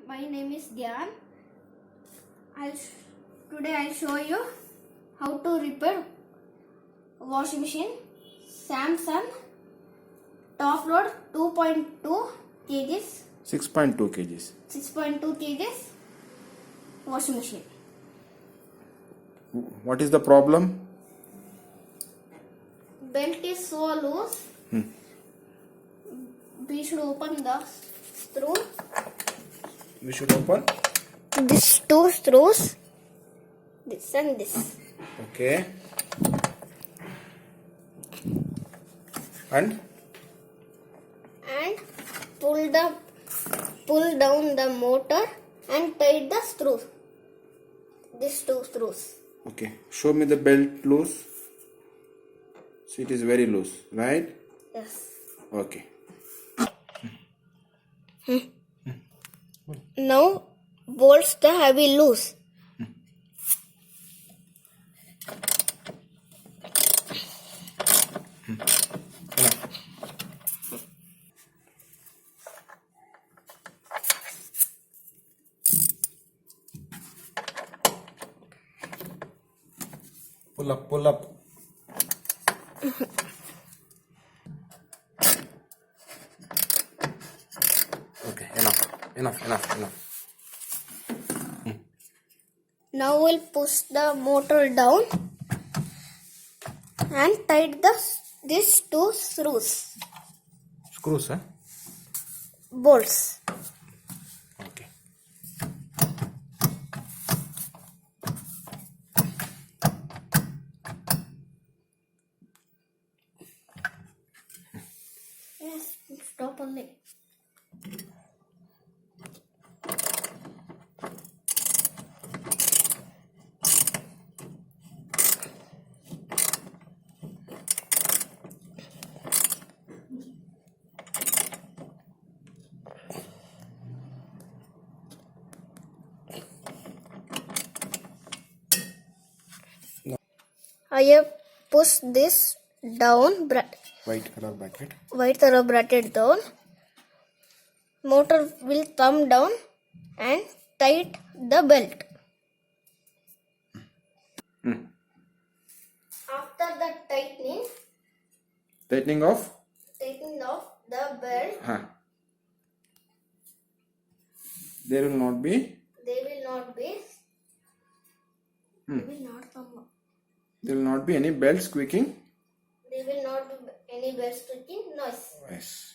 my name is Dhyan. Today I'll show you how to repair washing machine Samsung top load 2.2 kgs 6.2 kgs 6.2 kgs washing machine. What is the problem? Belt is so loose. We should open the screw. We should open. These two screws, this and this. Okay. And pull down the motor and tight the screws. These two screws. okay, show me the belt loose. See, it is very loose, right? Yes. Okay. Now bolts the heavy loose. Pull up, pull up. Okay, enough. Now we'll push the motor down and tight these two screws. Screws, huh? Bolts. Okay. Yes, stop only. I have pushed this down, White color bracket. white color bracket down. Motor will come down and tight the belt. After the Tightening of? tightening of the belt, Huh. There will not be. they will not come. There will not be any belt squeaking. There will not be any belt squeaking noise. Yes.